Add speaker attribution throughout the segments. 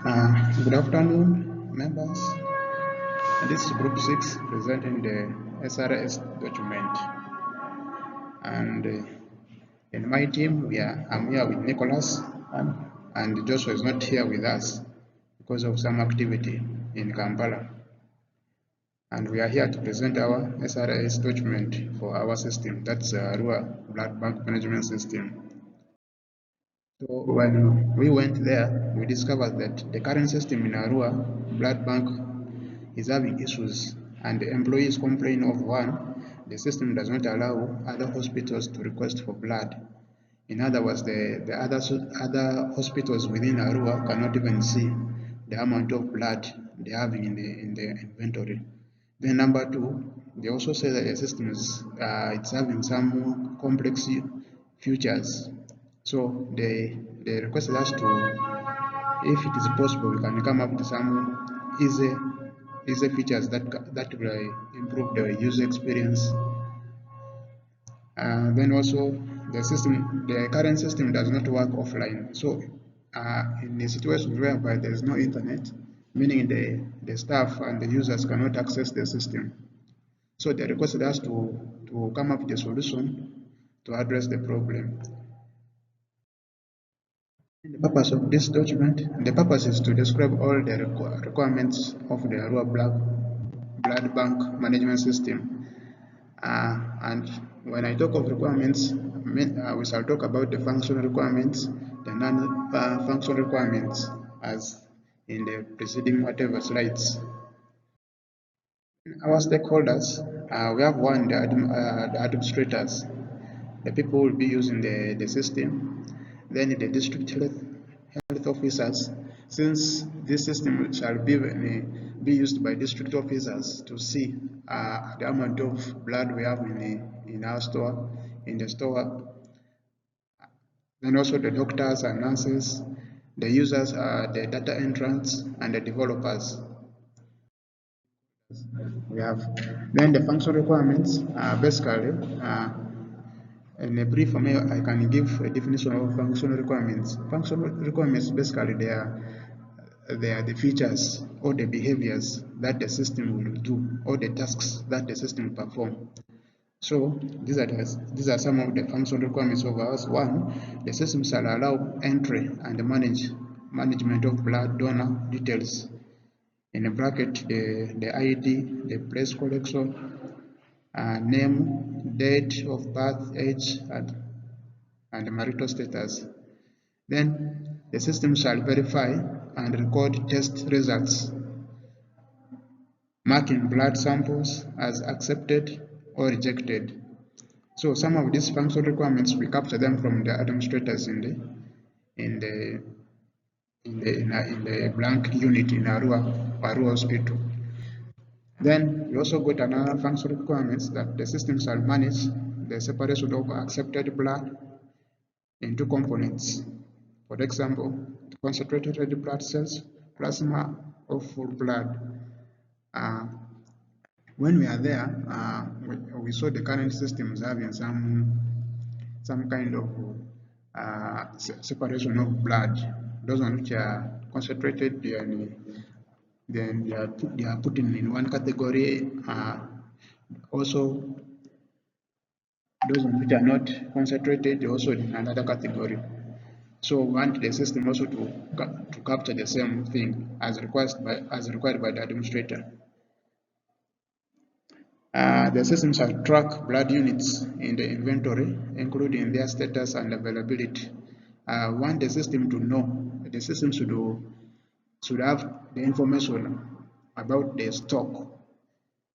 Speaker 1: Good afternoon, members. This is Group 6 presenting the SRS document. And in my team, I'm here with Nicholas, and Joshua is not here with us because of some activity in Kampala. And we are here to present our SRS document for our system. That's Arua Blood Bank Management System. So when we went there, we discovered that the current system in Arua Blood Bank is having issues, and the employees complain of one, the system does not allow other hospitals to request for blood. In other words, the other hospitals within Arua cannot even see the amount of blood they are having in the inventory. Then number two, they also say that the system is it's having some complex features. So they requested us to, if it is possible, we can come up with some easy features that will improve the user experience. Then also the current system does not work offline. So in the situation whereby there is no internet, meaning the staff and the users cannot access the system. So they requested us to come up with a solution to address the problem. The purpose of this document, the purpose is to describe all the requirements of the Arua Blood Bank Management System. And when I talk of requirements, we shall talk about the functional requirements, the non-functional requirements, as in the preceding whatever slides. Our stakeholders, we have one, the administrators, the people who will be using the system, then the district health officers, since this system shall be used by district officers to see the amount of blood we have in our store, in the store. Then also the doctors and nurses, the users are the data entrants and the developers. We have then the functional requirements. Basically, in a brief, I can give a definition of functional requirements. Functional requirements basically they are the features or the behaviors that the system will do or the tasks that the system will perform. So these are some of the functional requirements of ours. One, the system shall allow entry and management of blood donor details. In a bracket, the ID, the place collection, name, date of birth, age, and marital status. Then the system shall verify and record test results, marking blood samples as accepted or rejected. So some of these functional requirements, we capture them from the administrators in the blank unit in Arua Hospital. Then we also got another functional requirements that the system shall manage the separation of accepted blood into components. For example, concentrated red blood cells, plasma, or full blood. When we are there, we saw the current systems having some kind of separation of blood. Those ones which are concentrated, then they are put in one category. Also, those ones which are not concentrated, they also in another category. So we want the system also to capture the same thing as required by the administrator. The system shall track blood units in the inventory, including their status and availability. We want the system to know, the system should have the information about the stock.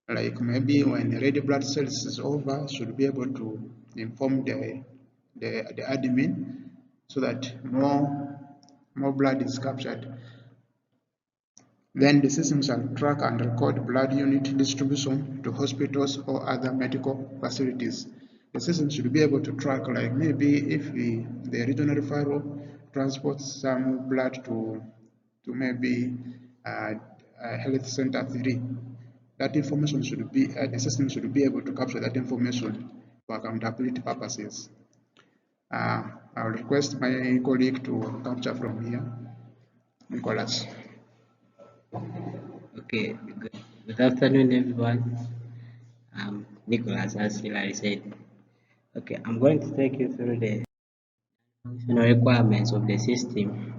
Speaker 1: Like maybe when red blood cells is over, should be able to inform the admin so that more blood is captured. Then the system shall track and record blood unit distribution to hospitals or other medical facilities. The system should be able to track, like maybe if the regional referral transports some blood to maybe health center 3, that information should be, the system should be able to capture that information for accountability purposes. I will request my colleague to capture from here. Nicholas.
Speaker 2: Okay, good afternoon, everyone. Nicholas, as Hilary said. Okay, I'm going to take you through the functional requirements of the system.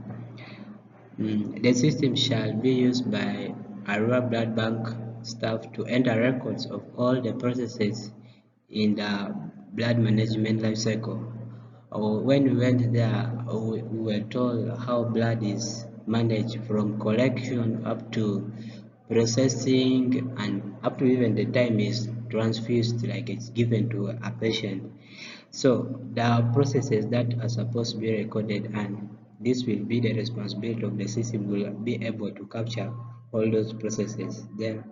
Speaker 2: The system shall be used by a rural blood bank staff to enter records of all the processes in the blood management life cycle. When we went there, we were told how blood is managed from collection up to processing and up to even the time is transfused, like it's given to a patient. So there are processes that are supposed to be recorded, and this will be the responsibility of the system will be able to capture all those processes. Then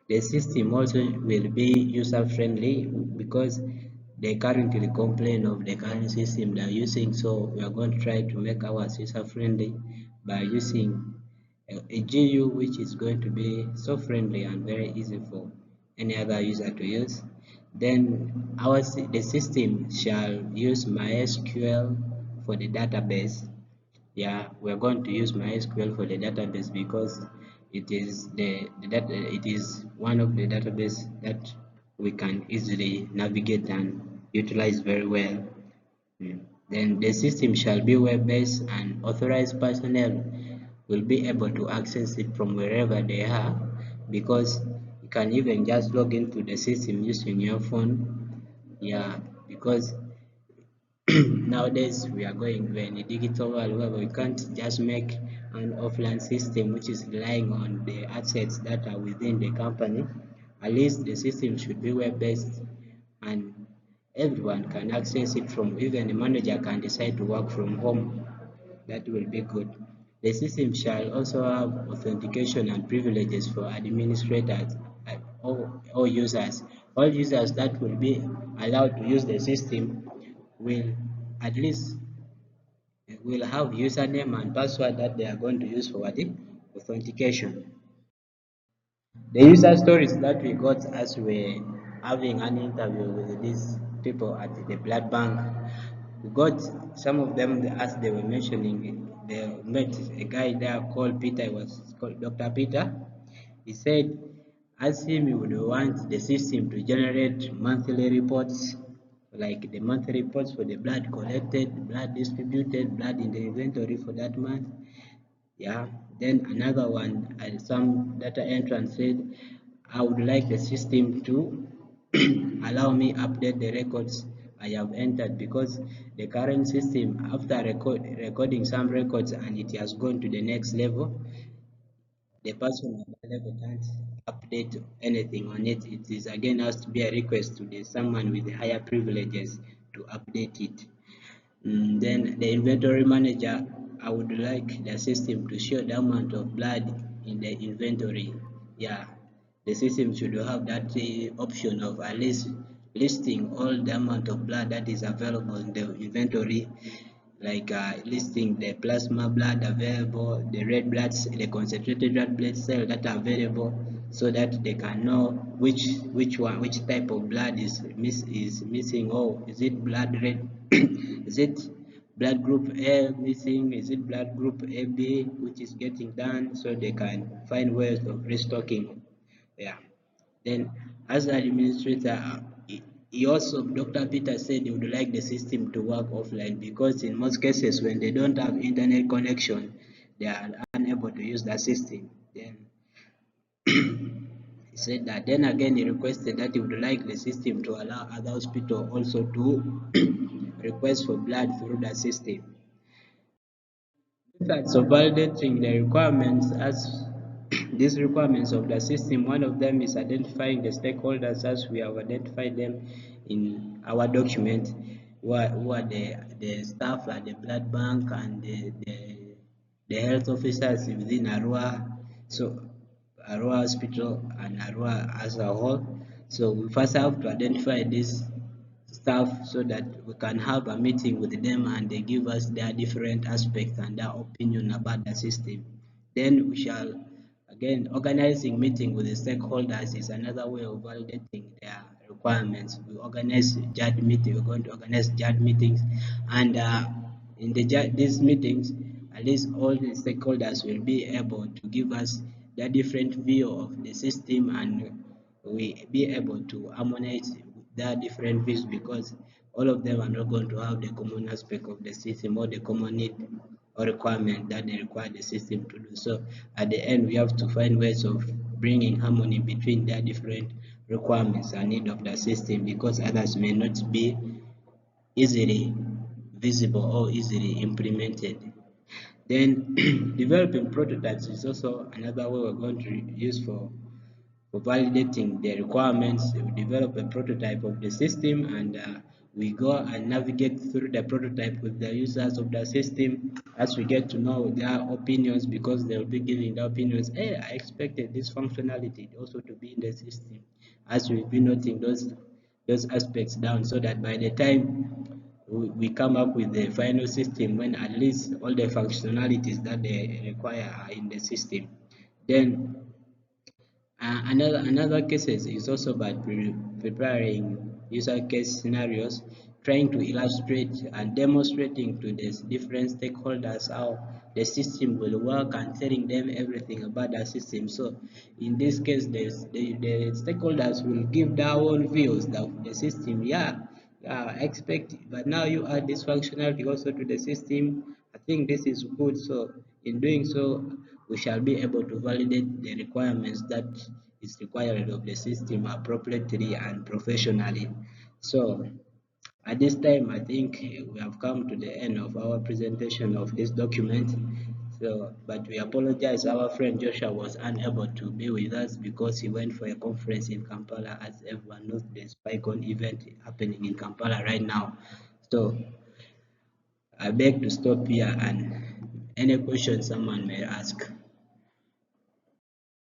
Speaker 2: the system also will be user friendly because they currently complain of the current system they are using. So we are going to try to make ours user friendly by using a GU which is going to be so friendly and very easy for any other user to use. Then the system shall use MySQL for the database. Yeah, we're going to use MySQL for the database because it is one of the database that we can easily navigate and utilize very well. Then the system shall be web-based and authorized personnel will be able to access it from wherever they are because you can even just log into the system using your phone. Yeah, because nowadays we are going in a digital world where we can't just make an offline system which is relying on the assets that are within the company. At least the system should be web-based and everyone can access it from even the manager can decide to work from home. That will be good. The system shall also have authentication and privileges for administrators and all users. All users that will be allowed to use the system will at least will have username and password that they are going to use for the authentication. The user stories that we got as we having an interview with these people at the blood bank, we got some of them as they were mentioning, they met a guy there called Peter, it was called Dr. Peter. He said, as him, he would want the system to generate monthly reports, like the monthly reports for the blood collected, blood distributed, blood in the inventory for that month. Yeah, then another one, some data entrance said, I would like the system to allow me update the records I have entered because the current system, after recording some records and it has gone to the next level, the person at that level can't update anything on it. It is again has to be a request to the someone with higher privileges to update it. Then the inventory manager, I would like the system to show the amount of blood in the inventory. Yeah, the system should have that option of at least listing all the amount of blood that is available in the inventory, like listing the plasma blood available, the red blood, the concentrated red blood cell that are available, so that they can know which type of blood is missing. Oh, is it blood red? Is it blood group A missing? Is it blood group AB which is getting done? So they can find ways of restocking. Yeah. Then, as an administrator, he also, Dr. Peter said he would like the system to work offline because in most cases, when they don't have internet connection, they are unable to use the system. Then he said that. Then again, he requested that he would like the system to allow other hospitals also to request for blood through the system. So validating the requirements as these requirements of the system, one of them is identifying the stakeholders as we have identified them in our document, who are the staff at the blood bank and the health officers within Arua, so Arua Hospital and Arua as a whole. So we first have to identify this staff so that we can have a meeting with them and they give us their different aspects and their opinion about the system. Then we shall again organizing meeting with the stakeholders is another way of validating their requirements. We organize JAD meeting, we're going to organize JAD meetings and in these meetings at least all the stakeholders will be able to give us the different view of the system, and we be able to harmonize their different views, because all of them are not going to have the common aspect of the system or the common need or requirement that they require the system to do. So at the end, we have to find ways of bringing harmony between their different requirements and need of the system, because others may not be easily visible or easily implemented. Then developing prototypes is also another way we're going to use for validating the requirements. We develop a prototype of the system, and we go and navigate through the prototype with the users of the system as we get to know their opinions, because they'll be giving their opinions. Hey, I expected this functionality also to be in the system, as we'll be noting those aspects down, so that by the time we come up with the final system, when at least all the functionalities that they require are in the system. Then another cases is also by preparing user case scenarios, trying to illustrate and demonstrating to the different stakeholders how the system will work, and telling them everything about the system. So in this case, the stakeholders will give their own views of the system. Yeah, I expect, but now you add this functionality also to the system. I think this is good. So in doing so, we shall be able to validate the requirements that is required of the system appropriately and professionally. So at this time, I think we have come to the end of our presentation of this document. So, but we apologize, our friend Joshua was unable to be with us because he went for a conference in Kampala. As everyone knows, there's PyCon event happening in Kampala right now. So I beg to stop here, and any questions someone may ask.